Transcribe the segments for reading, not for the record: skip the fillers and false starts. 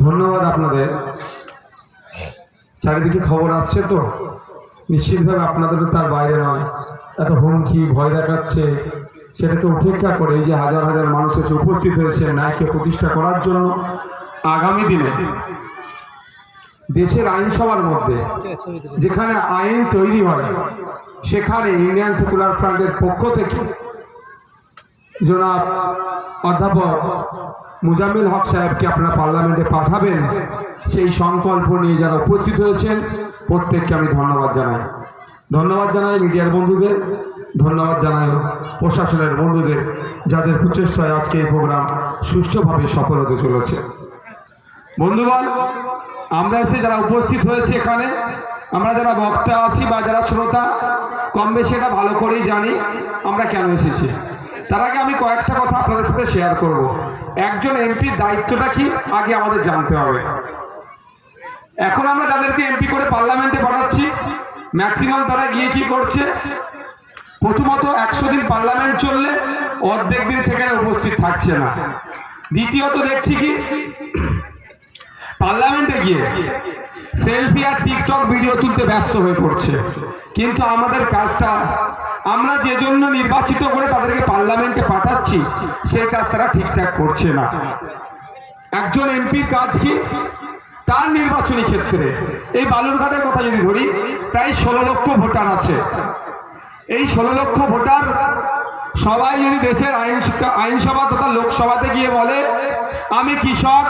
ধন্যবাদ আপনাদের। চারিদিকে খবর আসছে তো নিশ্চিতভাবে আপনাদেরও তার বাইরে নয়। এত হুমকি ভয় দেখাচ্ছে, সেটাকে উপেক্ষা করে এই যে হাজার হাজার মানুষ এসে উপস্থিত হয়েছে ন্যায়কে প্রতিষ্ঠা করার জন্য। আগামী দিনে দেশের আইনসভার মধ্যে যেখানে আইন তৈরি হয় সেখানে ইন্ডিয়ান সেকুলার ফ্রন্টের পক্ষ থেকে জনাব অধ্যাপক মুজাম্মিল হক সাহেবকে আপনারা পার্লামেন্টে পাঠাবেন, সেই সংকল্প নিয়ে যারা উপস্থিত হয়েছেন প্রত্যেককে আমি ধন্যবাদ জানাই। ধন্যবাদ জানাই মিডিয়ার বন্ধুদের, ধন্যবাদ জানাই প্রশাসনের বন্ধুদের, যাদের প্রচেষ্টায় আজকে এই প্রোগ্রাম সুষ্ঠুভাবে সফল হতে চলেছে। বন্ধুগণ, আমরা এসে যারা উপস্থিত হয়েছে এখানে, আমরা যারা বক্তা আছি বা যারা শ্রোতা, কম বেশি এটা ভালো করেই জানি আমরা কেন এসেছি। তার আগে আমি কয়েকটা কথা আপনাদের সাথে শেয়ার করব। একজন এমপির দায়িত্বটা কি আগে আমাদের জানতে হবে। এখন আমরা যাদেরকে এমপি করে পার্লামেন্টে পাঠাচ্ছি, ম্যাক্সিমাম তারা গিয়ে কি করছে, প্রথমত 100 দিন পার্লামেন্ট চললে অর্ধেক দিন সেখানে উপস্থিত থাকছে না। দ্বিতীয়ত দেখছি কি, পার্লামেন্টে গিয়ে সেলফি আর টিকটক ভিডিও তুলতে ব্যস্ত হয়ে পড়ছে। কিন্তু আমাদের কাজটা, আমরা যে জন্য নির্বাচিত করে তাদেরকে পার্লামেন্টে পাঠাচ্ছি, সেই কাজ তারা ঠিকঠাক করছে না। একজন এমপির কাজ কি, তার নির্বাচনী ক্ষেত্রে এই বালুরঘাটের কথা যদি ধরি, প্রায় 16 লক্ষ ভোটার আছে। এই 16 লক্ষ ভোটার সবাই যদি দেশের আইনসভা তথা লোকসভাতে গিয়ে বলে আমি কৃষক,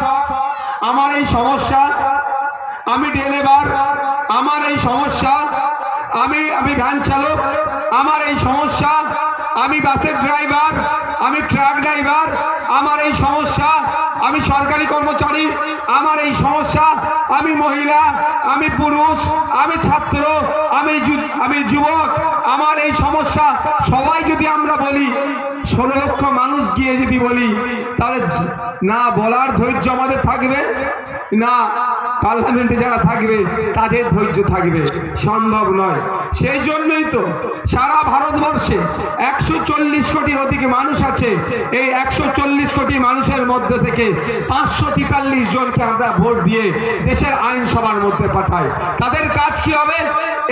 আমার এই সমস্যা, আমি ডেলিভার, আমার এই সমস্যা, আমি ভ্যান চালক, আমার এই সমস্যা, আমি বাসের ড্রাইভার, আমি ট্রাক ড্রাইভার, আমার এই সমস্যা, আমি সরকারি কর্মচারী, আমার এই সমস্যা, আমি মহিলা, আমি পুরুষ, আমি ছাত্র, আমি যুবক, আমার এই সমস্যা, সবাই যদি আমরা বলি, 16 লক্ষ মানুষ গিয়ে যদি বলি, তাহলে না বলার ধৈর্য আমাদের থাকবে, না পার্লামেন্টে যারা থাকবে তাদের ধৈর্য থাকবে, সম্ভব নয়। সেই জন্যই তো সারা ভারতবর্ষে 140 কোটির অধিক মানুষ আছে। এই 140 কোটি মানুষের মধ্যে থেকে 543 জনকে আমরা ভোট দিয়ে দেশের আইনসভার মধ্যে পাঠাই। তাদের কাজ কি হবে,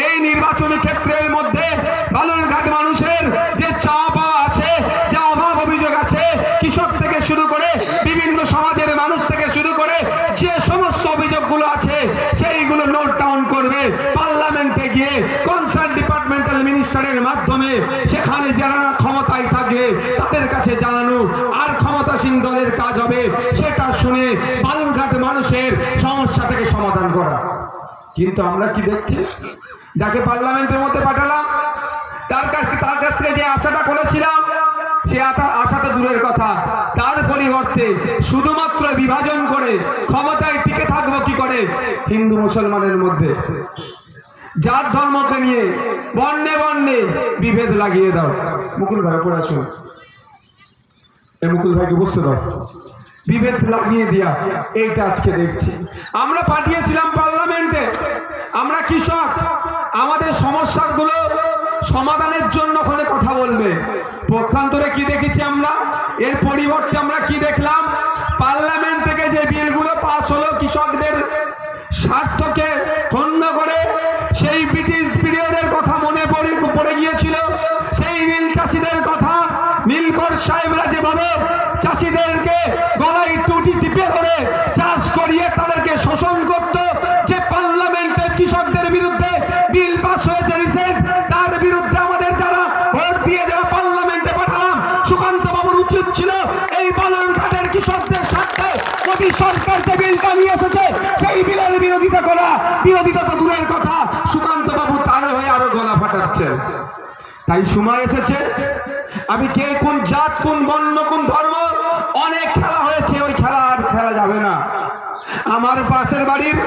এই নির্বাচনী ক্ষেত্রের মধ্যে বালুরঘাট মানুষের যে চাওয়া পাওয়া আছে, যা অভাব অভিযোগ আছে, কৃষক থেকে শুরু করে বিভিন্ন সমাজের মানুষ থেকে শুরু করে যে সমস্ত অভিযোগগুলো আছে সেইগুলো নোট ডাউন করবে, পার্লামেন্টে গিয়ে কনসার্ন ডিপার্টমেন্টাল মিনিস্টারের মাধ্যমে সেখানে যারা ক্ষমতায় থাকবে তাদের কাছে জানানো, আর ক্ষমতাসীন দলের কাজ হবে সেটা শুনে বালুরঘাট মানুষের সমস্যা থেকে সমাধান করা। কিন্তু আমরা কি দেখছি, যাকে পার্লামেন্টের মধ্যে পাঠালাম তার কাছ থেকে যে আশাটা করেছিলাম, সে আশাটা দূরের কথা, তার পরিবর্তে শুধুমাত্র বিভাজন করে ক্ষমতায় টিকে থাকবো কি করে হিন্দু মুসলমানের মধ্যে, জাত ধর্মকে নিয়ে বর্ণে বর্ণে বিভেদ লাগিয়ে দাও। মুকুল ভাই পড়ে আসুন, এই মুকুল ভাইকে বসতে দাও। বিভেদ লাগিয়ে দিয়া এইটা আজকে দেখছি। আমরা পাঠিয়েছিলাম পার্লামেন্টে, আমরা কৃষক, আমাদের সমস্যাগুলো সমাধানের জন্য ওখানে কথা বলবে। পক্ষান্তরে কি দেখেছি আমরা, এর পরিবর্তে আমরা কি দেখলাম, পার্লামেন্ট থেকে যে বিলগুলো পাস হলো কৃষকদের স্বার্থকে ক্ষুণ্ণ করে, সেই ব্রিটিশ পিরিয়ডের কথা মনে পড়ে গিয়েছিল। সেই নীল চাষিদের কথা, নীলকর সাহেবরা যেভাবে চাষিদেরকে গলায় টুটি টিপে ধরে চাষ করিয়ে তাদেরকে শোষণ করত, যে পার্লামেন্টের কৃষকদের বিরুদ্ধে বিল পাস হয়েছে রিসেন্ট, তার বিরুদ্ধে আমাদের যারা ভোট দিয়ে যারা পার্লামেন্টে পাঠালাম, সুকান্ত বাবুর উচিত ছিল এই বালুরঘাটের কৃষকদের স্বার্থে মোদী সরকার যে বিলটা নিয়ে এসেছে সেই বিলের বিরোধিতা করা। বিরোধিতা তো দূরের কথা, সুকান্ত বাবু তার হয়ে আরো গলা ফাটাচ্ছেন। তাই সময় এসেছে, আমি কে কোন জাত, কোন বর্ণ, কোন ধর্ম, অনেক খেলা হয়েছে, ওই খেলা আর খেলা যাবে না। আমার পাশের বাড়ির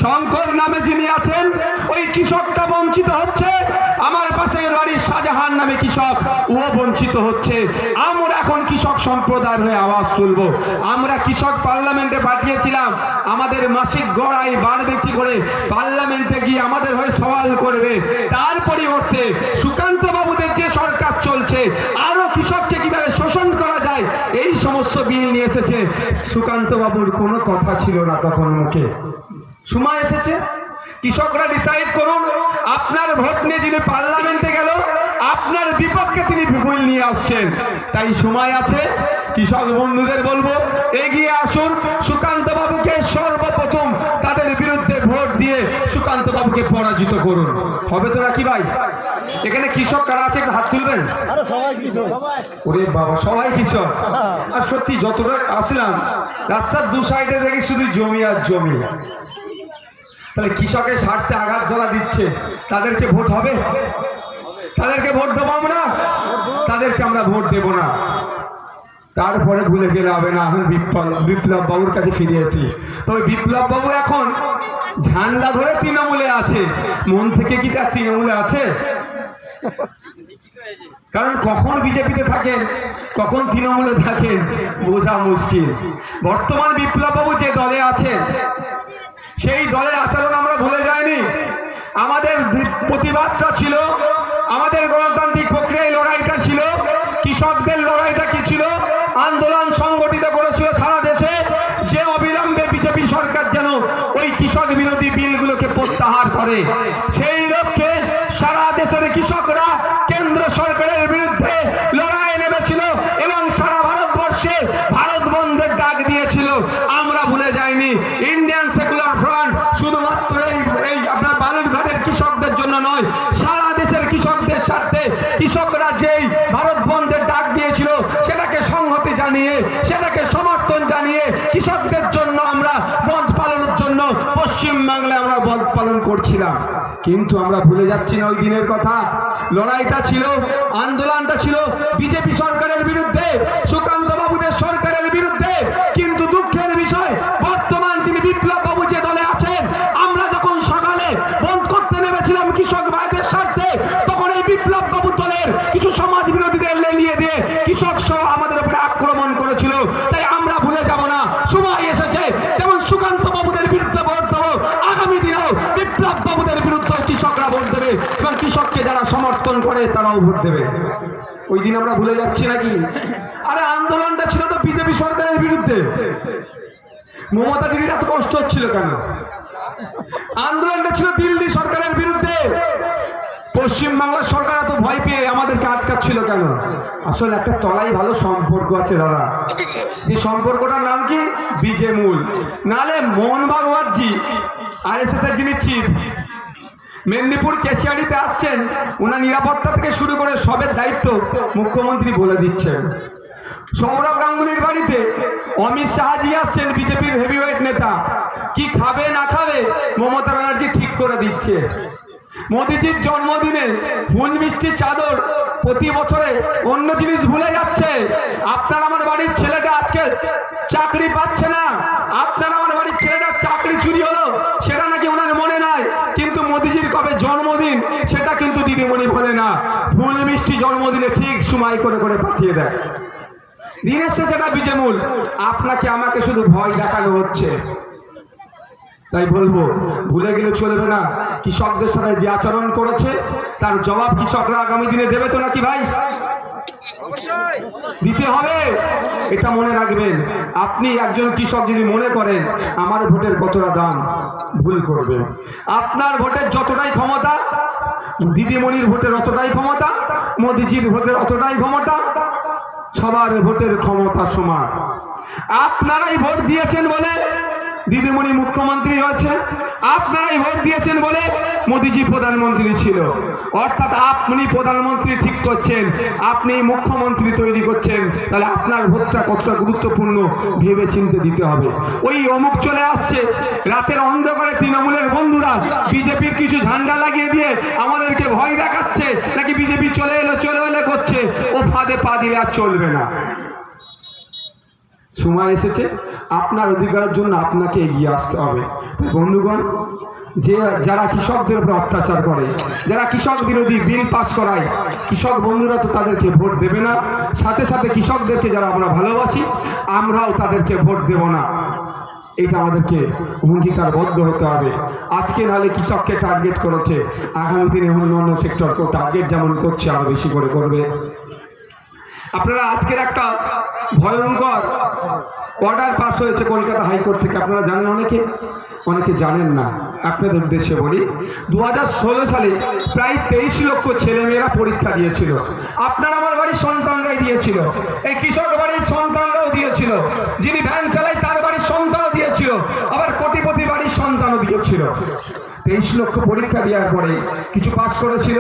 শঙ্কর নামে যিনি আছেন, ওই কৃষকটা বঞ্চিত হচ্ছে। আমার পাশের বাড়ির শাহজাহান নামে কৃষক, ও বঞ্চিত হচ্ছে। আমরা এখন কৃষক সম্প্রদায়ের হয়ে আওয়াজ তুলব। আমরা কৃষক পার্লামেন্টে পাঠিয়েছিলাম, আমাদের মাসিক গড়াই বাড়বে কি করে পার্লামেন্টে গিয়ে আমাদের হয়ে সওয়াল করবে। তার পরিবর্তে সুকান্ত বাবুদের যে সরকার চলছে, আরো কৃষককে কিভাবে শোষণ করা যায় এই সমস্ত বিল নিয়ে এসেছে। সুকান্ত বাবুর কোনো কথা ছিল না তখন মুখে। সময় এসেছে, কৃষকরা ডিসাইড করুন। আপনার ভোট নিয়ে যিনি পার্লামেন্টে গেল, আপনার বিপক্ষে তিনি বিপুল নিয়ে আসছেন। তাই সময় আছে, কৃষক বন্ধুদের বলবো এগিয়ে আসুন, সুকান্ত বাবুকে সর্বপ্রথম তাদের বিরুদ্ধে ভোট দিয়ে সুকান্ত বাবুকে পরাজিত করুন। হবে তো নাকি ভাই? এখানে কৃষক কারা আছে একটু হাত তুলবেন। ওরে বাবা, সবাই কৃষক। আর সত্যি যতটা আসলাম রাস্তার দু সাইডে দেখি শুধু জমি আর জমি। তাহলে কৃষকের স্বার্থে আঘাত জ্বালা দিচ্ছে, তাদেরকে ভোট হবে? তাদেরকে ভোট দেবো আমরা? তাদেরকে আমরা ভোট দেব না। তারপরে ভুলে গেলে হবে না, এখন বিপ্লব বাবুর কাছে ফিরে আসি। তবে বিপ্লব বাবু এখন ঝান্ডা ধরে তৃণমূলে আছে, মন থেকে কি তার তৃণমূলে আছে? কারণ কখন বিজেপিতে থাকেন, কখন তৃণমূলে থাকেন বোঝা মুশকিল। বর্তমান বিপ্লব বাবু যে দলে আছেন, সেই দলের আচরণ আমরা ভুলে যাইনি। আমাদের প্রতিবাদটা ছিল, আমাদের গণতান্ত্রিক প্রক্রিয়ায় লড়াইটা ছিল, কৃষকদের লড়াইটা কি ছিল? আন্দোলন সংগঠিত করেছিল সারা দেশে যে অবিলম্বে বিজেপি সরকার যেন ওই কৃষক বিরোধী বিলগুলোকে প্রত্যাহার করে। সেই লক্ষ্যে সারা দেশের কৃষকরা কেন্দ্র সরকারের বিরুদ্ধে লড়াই নেমেছিল এবং সারা ভারতবর্ষে ভারত বন্ধের ডাক দিয়েছিল। আমরা ভুলে যাইনি। ইন্ডিয়ান সেকুলার ফ্রন্ট শুধুমাত্র এই আপনার বালুরঘাটের কৃষকদের জন্য নয়, সারা দেশের কৃষকদের স্বার্থে কৃষকরা যেই ভারত বন্ধের ডাক দিয়েছিল সেটাকে সংহতি জানিয়ে, সেটাকে সমর্থন জানিয়ে কৃষকদের জন্য আমরা বন্ধ পালনের জন্য পশ্চিমবাংলায় আমরা বন্ধ পালন করছিলাম। কিন্তু আমরা ভুলে যাচ্ছি না ওই দিনের কথা। লড়াইটা ছিল, আন্দোলনটা ছিল বিজেপি সরকারের বিরুদ্ধে, সুকান্ত বাবুদের সরকারের বিরুদ্ধে। কিন্তু দুঃখের বিষয়, বর্তমান তিনি বিপ্লব বাবু যে দলে আছেন, আমরা যখন সকালে বন্ধ করতে নেমেছিলাম কৃষক ভাইদের স্বার্থে, তখন এই বিপ্লব বাবু দলের কিছু সমাজ বিরোধীদের লেলিয়ে দিয়ে কৃষক সহ আমাদের উপরে আক্রমণ করেছিল। তাই আমরা ভুলে যাব না, সময় এসেছে যেমন সুকান্ত বাবুদের বিরুদ্ধে ভোট দেবো, আগামী দিনেও বিপ্লব বাবুদের বিরুদ্ধে কৃষকরা ভোট দেবে এবং কৃষককে যারা সমর্থন করে তারাও ভোট দেবে। ওই দিন আমরা ভুলে যাচ্ছি নাকি? আরে আন্দোলনটা ছিল তো বিজেপি সরকারের বিরুদ্ধে। মমতা দিদির এত কষ্ট হচ্ছিল কেন? আন্দোলনটা ছিল দিল্লি সরকারের বিরুদ্ধে। পশ্চিমবাংলার সরকার এত ভয় পেয়ে আমাদেরকে আটকাচ্ছিল কেন? আসলে একটা তলাই ভালো সম্পর্ক আছে দাদা, যে সম্পর্কটার নাম কি? বিজেমূল। নালে মোহন ভাগবতজি RSS এর যিনি চিফ, মেদিনীপুর কেশিয়াড়িতে আসছেন, ওনার নিরাপত্তা থেকে শুরু করে সবের দায়িত্ব মুখ্যমন্ত্রী বলে দিচ্ছেন। সৌরভ গাঙ্গুলির বাড়িতে অমিত শাহজি আসছেন, বিজেপির হেভিওয়েট নেতা, কি খাবে না খাবে মমতা ব্যানার্জি ঠিক করে দিচ্ছে। মোদিজির জন্মদিনে ফুল মিষ্টি চাদর প্রতি বছরে অন্য জিনিস ভুলে যাচ্ছে। আপনার আমার বাড়ির ছেলেটা আজকে চাকরি পাচ্ছে না, আপনার আমার বাড়ির ছেলেটা চাকরি চুরি হলো, সেটা নাকি ওনার মনে নাই। কিন্তু মোদিজির কবে জন্মদিন সেটা কিন্তু দিদিমণি বলে না। ফুল মিষ্টি জন্মদিনে ঠিক সময় করে করে পাঠিয়ে দেয়। দিনের শেষে এটা বিজেমূল। আপনাকে আমাকে শুধু ভয় দেখানো হচ্ছে। তাই বলবো, ভুলে গেলে চলবে না। কৃষকদের সাথে যে আচরণ করেছে তার জবাব কৃষকরা আগামী দিনে দেবে তো নাকি ভাই? দিতে হবে, এটা মনে রাখবেন। আপনি একজন কৃষক যদি মনে করেন আমার ভোটের কতটা দাম, ভুল করবেন। আপনার ভোটের যতটাই ক্ষমতা, দিদিমণির ভোটের অতটাই ক্ষমতা, মোদিজির ভোটের অতটাই ক্ষমতা, সবার ভোটের ক্ষমতা সমান। আপনারাই ভোট দিয়েছেন বলে দিদিমণি মুখ্যমন্ত্রী হয়েছে, আপনারাই ভোট দিয়েছেন বলে মোদিজি প্রধানমন্ত্রী ছিল। অর্থাৎ আপনি প্রধানমন্ত্রী ঠিক করছেন, আপনি মুখ্যমন্ত্রী তৈরি করছেন। তাহলে আপনার ভোটটা কতটা গুরুত্বপূর্ণ ভেবে চিন্তে দিতে হবে। ওই অমুক চলে আসছে, রাতের অন্ধকারে তৃণমূলের বন্ধুরা বিজেপির কিছু ঝান্ডা লাগিয়ে দিয়ে আমাদেরকে ভয় দেখাচ্ছে নাকি বিজেপি চলে এলে করছে, ও ফাঁদে পা দিলে আর চলবে না। সময় এসেছে আপনার অধিকারের জন্য আপনাকে এগিয়ে আসতে হবে। বন্ধুগণ, যারা কৃষকদের উপর অত্যাচার করে, যারা কৃষক বিরোধী বিল পাস করায়, কৃষক বন্ধুরা তো তাদেরকে ভোট দেবে না। সাথে সাথে কৃষকদেরকে যারা আমরা ভালোবাসি, আমরাও তাদেরকে ভোট দেব না। এটা আমাদেরকে অঙ্গীকারবদ্ধ হতে হবে। আজকে নাহলে কৃষককে টার্গেট করেছে, আগামী দিনে অন্য অন্য সেক্টরকেও টার্গেট যেমন করছে আরো বেশি করে করবে। আপনারা আজকের একটা ভয়ঙ্কর অর্ডার পাস হয়েছে কলকাতা হাইকোর্ট থেকে, আপনারা জানেন, অনেকে জানেন না। আপনাদের উদ্দেশ্যে বলি, 2016 সালে প্রায় 23 লক্ষ ছেলেমেয়েরা পরীক্ষা দিয়েছিল। আপনার আমার বাড়ির সন্তানরাই দিয়েছিল, এই কৃষক বাড়ির সন্তানরাও দিয়েছিল, যিনি ভ্যান চালায় তার বাড়ির সন্তানও দিয়েছিল, আবার কোটিপতি বাড়ির সন্তানও দিয়েছিল। 23 লক্ষ পরীক্ষা দেওয়ার পরে কিছু পাস করেছিল।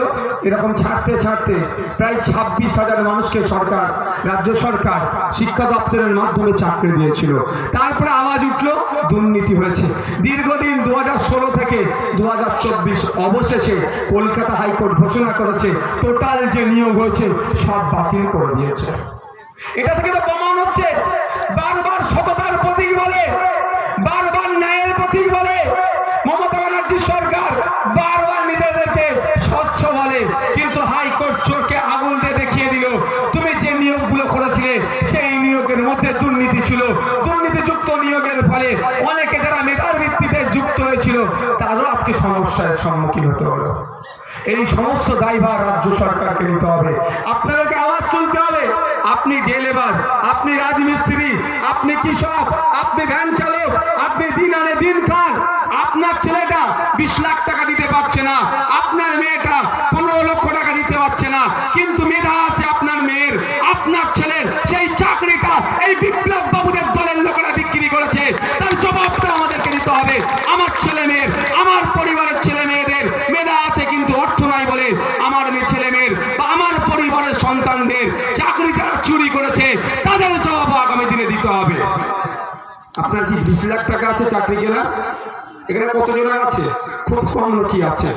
এরকম ছাড়তে ছাড়তে প্রায় 26,000 মানুষকে সরকার, রাজ্য সরকার শিক্ষা দপ্তরের মাধ্যমে চাকরি দিয়েছিল। তারপরে আওয়াজ উঠলো দুর্নীতি হয়েছে। দীর্ঘদিন 2016 থেকে 2024 অবশেষে কলকাতা হাইকোর্ট ঘোষণা করেছে টোটাল যে নিয়োগ হয়েছে সব বাতিল করে দিয়েছে। এটা থেকে তো প্রমাণ হচ্ছে বারবার সততার প্রতীক বলে, বারবার ন্যায়ের প্রতীক বলে মমতা ব্যানার্জি সরকার বারবার নিজেদেরকে স্বচ্ছ বলে, কিন্তু হাইকোর্ট চোখে আঙুল দিয়ে দেখিয়ে দিল তুমি যে নিয়োগগুলো করেছিলে সেই নিয়োগের মধ্যে দুর্নীতি ছিল। দুর্নীতিযুক্ত নিয়োগের ফলে অনেকে যারা মেধার ভিত্তিতে যুক্ত হয়েছিল তারও আজকে সমস্যার সম্মুখীন হতে হলো। এই সমস্ত দায়ভার রাজ্য সরকারকে নিতে হবে। আপনাদেরকে আওয়াজ তুলতে হবে। আপনি ডে লেবার, আপনি রাজমিস্ত্রি, আপনি কৃষক, আপনি ভ্যান চালক, আপনি দিন আনে দিন খান। আপনার ছেলেটা 20 লাখ টাকা দিতে পারছে না, আপনার মেয়েটা 15 লক্ষ টাকা দিতে পারছে না, কিন্তু মেধা আছে আপনার মেয়ের, আপনার ছেলের। সেই চাকরিটা এই বিপ্লব বাবুদের দলের লোকেরা বিক্রি করেছে, তার জবাবটা আমাদেরকে দিতে হবে। আমার ছেলে মেয়ের, আমার পরিবারের ছেলে মেয়েদের মেধা আছে কিন্তু অর্থ নাই বলে আমার ছেলে মেয়ের বা আমার পরিবারের সন্তানদের চাকরি যারা চুরি করেছে তাদের জবাব আগামী দিনে দিতে হবে। আপনার কি 20 লাখ টাকা আছে চাকরি কেনা? এখানে কতজনের আছে? খুব কম লোকই আছে।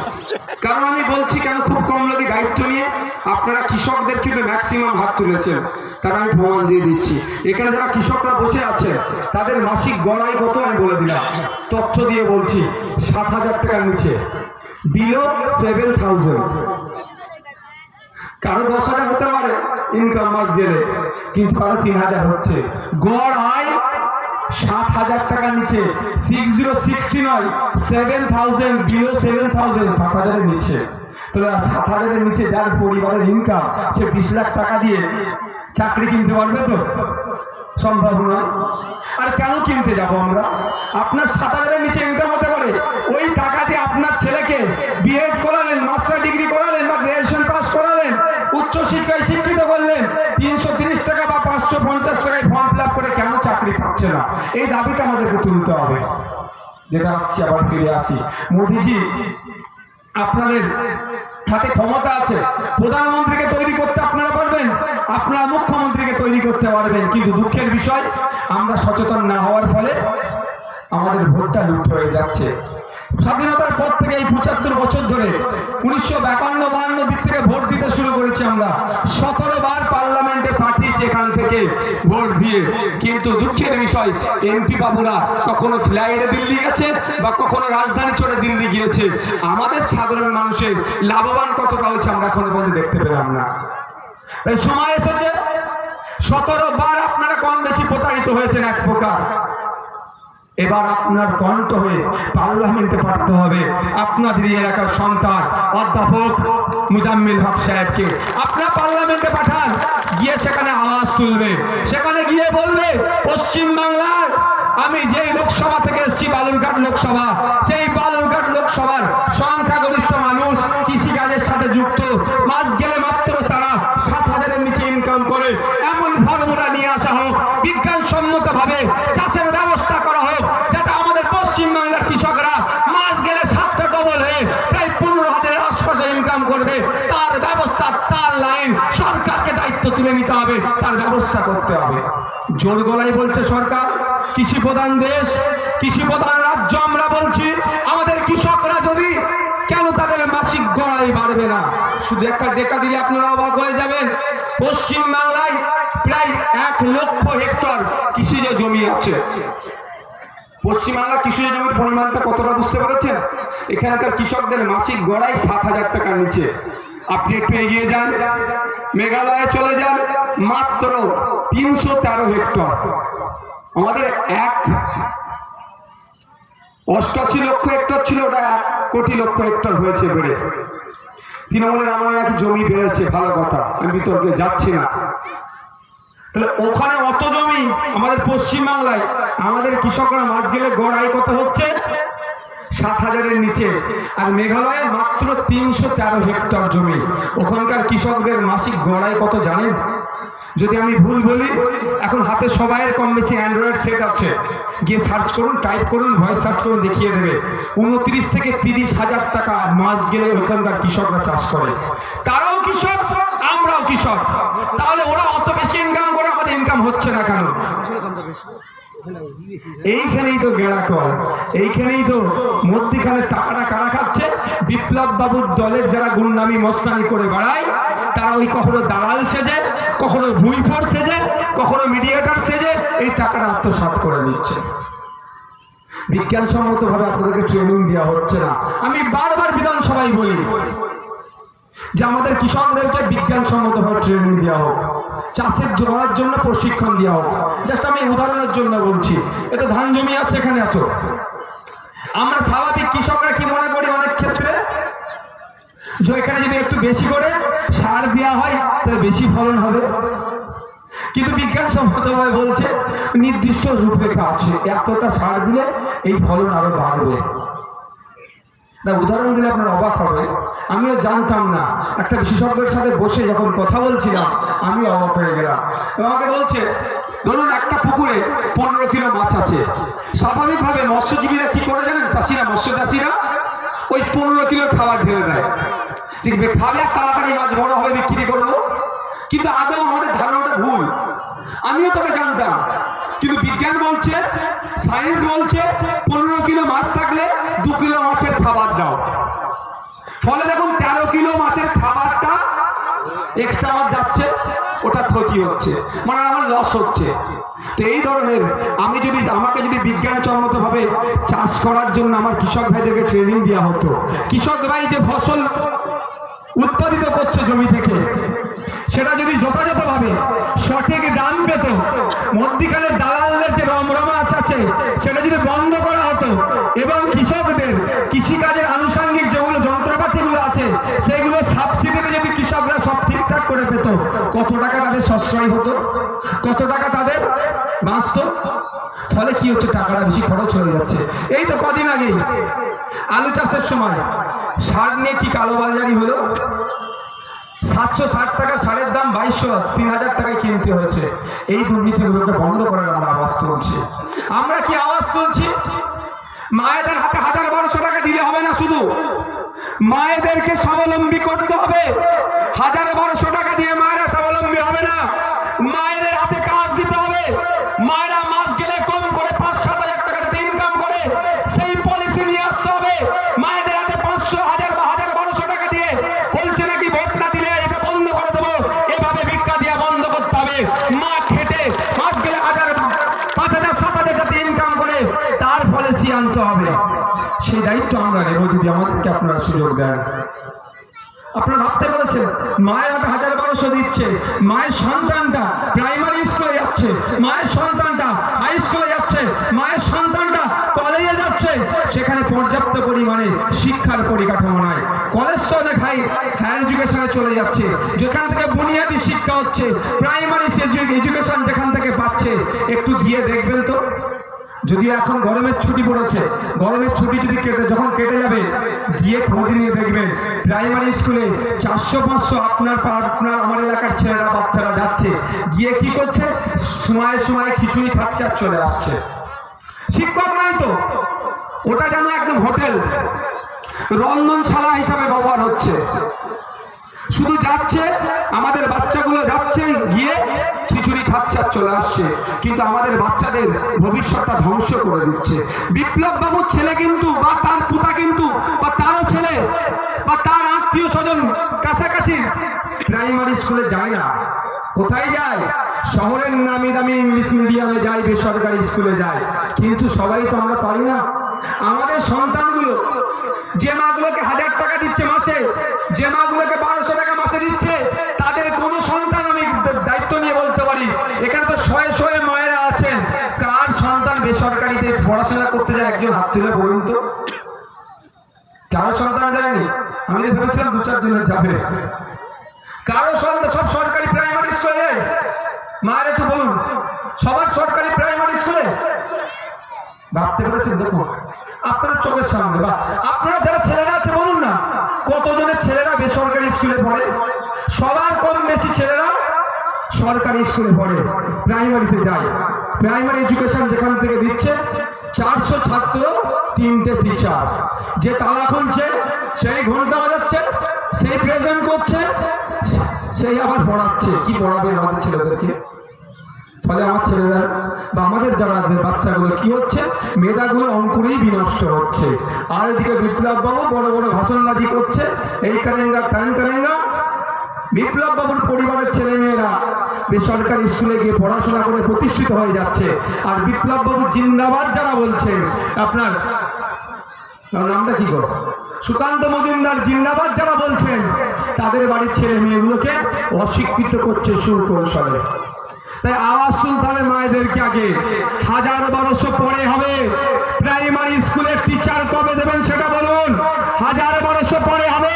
কারণ আমি বলছি কেন খুব কম লোকই দায়িত্ব নিয়ে, আপনারা কৃষকদের কিন্তু ম্যাক্সিমাম হাত তুলেছেন, তারা আমি প্রমাণ দিয়ে দিচ্ছি। এখানে যারা কৃষকরা বসে আছে তাদের মাসিক গড়াই কত আমি বলে দিলাম, তথ্য দিয়ে বলছি। 7,000 টাকার নিচে, বিলো 7,000। কারো 10,000 হতে পারে ইনকাম মাস গেলে, কিন্তু কারো 3,000 হচ্ছে। গড় আয় 7,000 টাকার নিচে, 6060 নয়, 7,000, বিলো 7,000, 7,000-এর নিচে। তাহলে 7,000-এর নিচে যার পরিবারের ইনকাম, সে 20 লাখ টাকা দিয়ে চাকরি কিনতে পারবে তো? সম্ভব নয়। আর কেন কিনতে যাব আমরা? আপনার 7,000-এর নিচে ইনকাম হতে পারে, ওই টাকা দিয়ে আপনার ছেলেকে বিএড করালেন, মাস্টার ডিগ্রি করালেন বা গ্রাজুয়েশন পাস করালেন, উচ্চশিক্ষায় শিক্ষিত করলেন, 330 টাকা বা 550 টাকায় ফর্ম ফিল আপ করে কেন চাকরি পাচ্ছে না? এই দাবিটা আমাদেরকে তুলতে হবে। যেটা আসছি, আবার ফিরে আসি। মোদিজি, আপনাদের হাতে ক্ষমতা আছে, প্রধানমন্ত্রীকে তৈরি করতে আপনারা পারবেন, আপনারা মুখ্যমন্ত্রীকে তৈরি করতে পারবেন, কিন্তু দুঃখের বিষয় আমরা সচেতন না হওয়ার ফলে আমাদের ভোটটা লুট হয়ে যাচ্ছে। স্বাধীনতার পর থেকে এই 75 বছর ধরে 1952-52 দিক থেকে ভোট দিতে শুরু করেছি আমরা। 17 বার পার্লামেন্টে পাঠিয়েছি এখান থেকে ভোট দিয়ে, কিন্তু দুঃখের বিষয় এমপি বাবুরা কখনো ফ্লাইটে দিল্লি গেছে বা কখনো রাজধানী চড়ে দিল্লি গিয়েছে। আমাদের সাধারণ মানুষের লাভবান কতটা হয়েছে আমরা এখনো পর্যন্ত দেখতে পেলাম না। তাই সময় এসেছে, 17 বার আপনারা কম বেশি প্রতারিত হয়েছেন এক প্রকার। এবার আপনার কণ্ঠ হয়ে পার্লামেন্টে পাঠাতে হবে আপনাদের এলাকার সন্তান অধ্যাপক মুজাম্মিল হক সাহেবকে। আপনারা পার্লামেন্টে পাঠান, গিয়ে সেখানে আওয়াজ তুলবে, সেখানে গিয়ে বলবে পশ্চিম বাংলার আমি যেই লোকসভা থেকে এসেছি, বালুরঘাট লোকসভা, সেই বালুরঘাট লোকসভার সংখ্যাগরিষ্ঠ মানুষ কৃষিকাজের সাথে যুক্ত। মাস গেলে মাত্র তারা 7,000-এর নিচে ইনকাম করে। এমন ফর্মুলা নিয়ে আসা হোক, বিজ্ঞানসম্মত ভাবে চাষের ব্যবস্থা করা হোক, যাতে আমাদের পশ্চিম বাংলার কৃষকরা মাস গেলে 7টা ডবল হয়ে প্রায় 15,000-এর আশপাশে ইনকাম করবে। তার ব্যবস্থা, তার লাইন সরকারকে দায়িত্ব তুলে নিতে হবে, তার ব্যবস্থা করতে হবে। জোর গলায় বলছে সরকার, কৃষি প্রধান দেশ, কৃষি প্রধান রাজ্য আমরা বলছি, আমাদের কৃষকরা যদি কেন তাদের মাসিক গড়াই বাড়বে না? শুধু একটা ডেটা দিলে আপনারা অবাক হয়ে যাবেন। পশ্চিম বাংলায় প্রায় 1 লক্ষ হেক্টর কৃষিজ জমি আছে। পশ্চিমবাংলা কৃষিজ জমির পরিমাণটা কতটা বুঝতে পেরেছেন? এখানকার কৃষকদের মাসিক গড়াই 7,000 টাকার নিচে। আপনি একটু এগিয়ে যান, মেঘালয়ে চলে যান, মাত্র 313 হেক্টর। আমাদের 88 লক্ষ হেক্টর ছিল, ওটা 1 কোটি লক্ষ হেক্টর হয়েছে বেড়ে। তৃণমূলের আমার নাকি জমি বেড়েছে, ভালো কথা, আমি বিতর্কে যাচ্ছি না। তাহলে ওখানে অত জমি আমাদের পশ্চিমবাংলায় আমাদের কৃষকরা মাছ গেলে গড় আয় কত হচ্ছে 7,000-এর নিচে, আর মেঘালয়ে মাত্র 313 হেক্টর জমি। ওখানকার কৃষকদের মাসিক গড় আয় কত জানেন? যদি আমি ভুল বলি, এখন হাতে সবাইয়ের কম বেশি অ্যান্ড্রয়েড সেট আছে, গিয়ে সার্চ করুন, টাইপ করুন, ভয়েস সার্চ করুন, দেখিয়ে দেবে 29 থেকে 30 হাজার টাকা মাস গেলে ওখানকার কৃষকরা চাষ করে। তারাও কৃষক, আমরাও কৃষক, তাহলে ওরা অত বেশি ইনকাম করে, আমাদের ইনকাম হচ্ছে না কেন? এইখানেই তো গেড়াকল, এইখানেই তো মধ্যিখানে টাকাটা কারা খাচ্ছে? বিপ্লব বাবুর দলের যারা গুন্ডামি মস্তানি করে বেড়ায়, তারা ওই কখনো দালাল সেজে, কখনো ভুইফোর সেজে, কখনো মিডিয়েটর সেজে এই টাকাটা আত্মসাৎ করে নিচ্ছে। বিজ্ঞানসম্মতভাবে আপনাদেরকে ট্রেনিং দেওয়া হচ্ছে না। আমি বারবার বিধানসভায় বলি যে আমাদের কৃষকদেরকে বিজ্ঞানসম্মতভাবে ট্রেনিং দেওয়া হোক, চাষের করার জন্য প্রশিক্ষণ দেওয়া হোক। জাস্ট আমি উদাহরণের জন্য বলছি, এটা ধান জমি আছে এখানে এত, আমরা স্বাভাবিক কৃষকরা কি মনে করি অনেক ক্ষেত্রে যে এখানে যদি একটু বেশি করে সার দেওয়া হয় তাহলে বেশি ফলন হবে, কিন্তু বিজ্ঞানসম্মতভাবে বলছে নির্দিষ্ট রূপরেখা আছে, এতটা সার দিলে এই ফলন আরো বাড়বে। না, উদাহরণ দিলে আপনার অবাক হবে, আমিও জানতাম না। একটা বিশেষজ্ঞের সাথে বসে যখন কথা বলছিলাম আমি অবাক হয়ে গেলাম। আমাকে বলছে ধরুন একটা পুকুরে 15 কিলো মাছ আছে, স্বাভাবিকভাবে মৎস্যজীবীরা কি করে জানেন? চাষিরা, মৎস্য চাষিরা ওই 15 কিলো খাবার ঢেলে দেয়, দেখবে খাবে আর তাড়াতাড়ি মাছ বড় হবে, বিক্রি করবো। কিন্তু আদৌ আমাদের ধারণাটা ভুল, আমিও তবে জানতাম। কিন্তু বিজ্ঞান বলছে, সায়েন্স বলছে 15 কিলো মাছ থাকলে 2 কিলো মাছের খাবার দাও। ফলে দেখুন 13 কিলো মাছের খাবারটা এক্সট্রা মাছ যাচ্ছে, ওটা ক্ষতি হচ্ছে, মানে আমার লস হচ্ছে। তো এই ধরনের আমাকে যদি বিজ্ঞানসম্মতভাবে চাষ করার জন্য আমার কৃষক ভাইদেরকে ট্রেনিং দেওয়া হতো, কৃষক ভাই যে ফসল উৎপাদিত করছে জমি থেকে সেটা যদি যথাযথভাবে সঠিক দাম পেত, মধ্যিখানে দালালদের যে রমরমাচ আছে সেটা যদি বন্ধ করা হতো, এবং কৃষকদের কৃষিকাজের আনুষঙ্গিক যেগুলো যন্ত্রপাতিগুলো আছে সেগুলো সাবসিডিতে যদি কৃষকরা সব ঠিকঠাক করে পেত, কত টাকা তাদের সাশ্রয় হতো, কত টাকা তাদের বাঁচত। ফলে কি হচ্ছে? টাকাটা বেশি খরচ হয়ে যাচ্ছে। এই তো কদিন আগেই আলু চাষের সময় সার নিয়ে কি কালোবাজারি হলো, 760 টাকা সারের দাম 2200, 3000 টাকায় কিনতে হয়েছে। এই দুর্নীতিগুলোকে বন্ধ করার আমরা আওয়াজ তুলছি। আমরা কি আওয়াজ তুলছি? মায়েদের হাতে 1000-1200 টাকা দিলে হবে না, শুধু মায়েদেরকে স্বাবলম্বী করতে হবে। 1000-1200 টাকা দিয়ে মায়েরা স্বাবলম্বী হবে না, মায়েদের হাতে কাজ দিতে হবে। মায়েরা মাস গেলে কম করে 5-7 হাজার টাকা যাতে ইনকাম করে সেই পলিসি নিয়ে আসতে হবে। মায়েদের হাতে 500, 1000 বা 1000-1200 টাকা দিয়ে বলছে নাকি ভোট না দিলে এটা বন্ধ করে দেবো, এভাবে ভিক্ষা দিয়ে বন্ধ করতে হবে। মা খেটে মাস গেলে 5,000-7,000 যাতে ইনকাম করে তার পলিসি আনতে হবে। সেই দায়িত্ব আমরা নেব যদি আমাদেরকে আপনারা সুযোগ দেন। আপনারা ভাবতে পেরেছেন, মায়ের হাতে 1000-1200 দিচ্ছে, মায়ের সন্তানটা প্রাইমারি স্কুলে যাচ্ছে, মায়ের সন্তানটা হাই স্কুলে যাচ্ছে, মায়ের সন্তানটা কলেজে যাচ্ছে, সেখানে পর্যাপ্ত পরিমাণে শিক্ষার পরিকাঠামো নাই। কলেজ তো দেখাই হায়ার এডুকেশনে চলে যাচ্ছে, যেখান থেকে বুনিয়াদী শিক্ষা হচ্ছে, প্রাইমারি এডুকেশন যেখান থেকে পাচ্ছে, একটু গিয়ে দেখবেন তো। যদি এখন গরমের ছুটি পড়েছে, গরমের ছুটি যদি যখন কেটে যাবে, গিয়ে খোঁজ নিয়ে দেখবেন প্রাইমারি স্কুলে 400-500 আপনার আমার এলাকার ছেলেরা, বাচ্চারা যাচ্ছে, গিয়ে কি করছে? সময়ে সময়ে খিচুড়ি খাচ্ছে আর চলে আসছে। শিক্ষক নাই তো, ওটা যেন একদম হোটেল, রন্ধনশালা হিসাবে ব্যবহার হচ্ছে। শুধু যাচ্ছে, আমাদের বাচ্চাগুলো যাচ্ছে, গিয়ে খিচুড়ি খাচ্ছে আর চলে আসছে, কিন্তু আমাদের বাচ্চাদের ভবিষ্যৎটা ধ্বংস করে দিচ্ছে। বিপ্লব বাবুর ছেলে কিন্তু, বা তার পুতা কিন্তু, বা তারও ছেলে বা তার আত্মীয় স্বজন কাছাকাছি প্রাইমারি স্কুলে যায় না। কোথায় যায়? শহরের নামি দামি ইংলিশ মিডিয়ামে যায়, বেসরকারি স্কুলে যায়। কিন্তু সবাই তো আমরা পারি না। আমাদের সন্তানগুলো, যে মাগুলোকে 1000 টাকা দিচ্ছে মাসে, যে মাগুলোকে 1200 টাকা মাসে দিচ্ছে, তাদের কোনো সন্তান, আমি দায়িত্ব নিয়ে বলতে পারি, এখানে তো শয়ে শয়ে মায়েরা আছেন, কার সন্তান বেসরকারিতে পড়াশোনা করতে যায়? একজন হাত তুলে বলুন তো। কারো সন্তান যায়নি? আমি ভেবেছিলাম 2-4 জনের যাবে। কারো সন্তান, সব সরকারি প্রাইমারি স্কুলে যায়। মায়ের একটু বলুন, সবার সরকারি প্রাইমারি স্কুলে ভাবতে পেরেছেন? দেখুন আপনার চোখের সামনে, বা আপনারা যারা ছেলেরা আছে বলুন না, কতজনের ছেলেরা বেসরকারি স্কুলে পড়ে? সবার কম বেশি ছেলেরা সরকারি স্কুলে পড়ে, প্রাইমারিতে যায়। প্রাইমারি এডুকেশন যেখান থেকে দিচ্ছে, 400 ছাত্র, 3টে টিচার, যে তালা খুলছে, সেই ঘন্টা বাজাচ্ছে, সেই প্রেজেন্ট করছে, সেই আবার পড়াচ্ছে। কি পড়াবে আমাদের ছেলেদেরকে? ফলে আমার ছেলেরা বা আমাদের যারা বাচ্চাগুলো কি হচ্ছে, মেধাগুলো অঙ্কুরেই বিনষ্ট হচ্ছে। আর এদিকে বিপ্লব বাবু বড় বড় ভাষণবাজি করছে, এই কারেঙ্গা ত্যান কারেঙ্গা। বিপ্লব বাবুর পরিবারের ছেলে মেয়েরা বেসরকারি স্কুলে গিয়ে পড়াশোনা করে প্রতিষ্ঠিত হয়ে যাচ্ছে। আর বিপ্লব বাবু জিন্দাবাদ যারা বলছেন, আপনার নামটা কি গো, সুকান্ত মজুমদার জিন্দাবাদ যারা বলছেন, তাদের বাড়ির ছেলে মেয়েগুলোকে অশিক্ষিত করছে সুকৌশলে। তাই আওয়াজ তুলতে হবে মায়েদেরকে, আগে 1000-1200 পরে হবে। প্রাইমারি স্কুলের টিচার কবে দেবেন সেটা বলুন। 1000-1200 পরে হবে।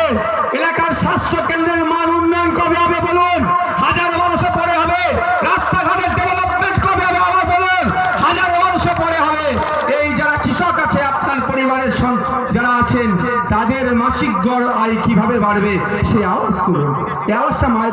এলাকার স্বাস্থ্য কেন্দ্রের মান উন্নয়ন কবে হবে বলুন। 1000-1200 পরে হবে। রাস্তাঘাটের ডেভেলপমেন্ট কবে হবে আবার বলুন। 1000-1200 পরে হবে। এই যারা কৃষক আছে, আপনার পরিবারের যারা আছেন, তাদের মাসিক গড় আয় কিভাবে বাড়বে, সেই আওয়াজ তুলুন। এই আওয়াজটা মায়ের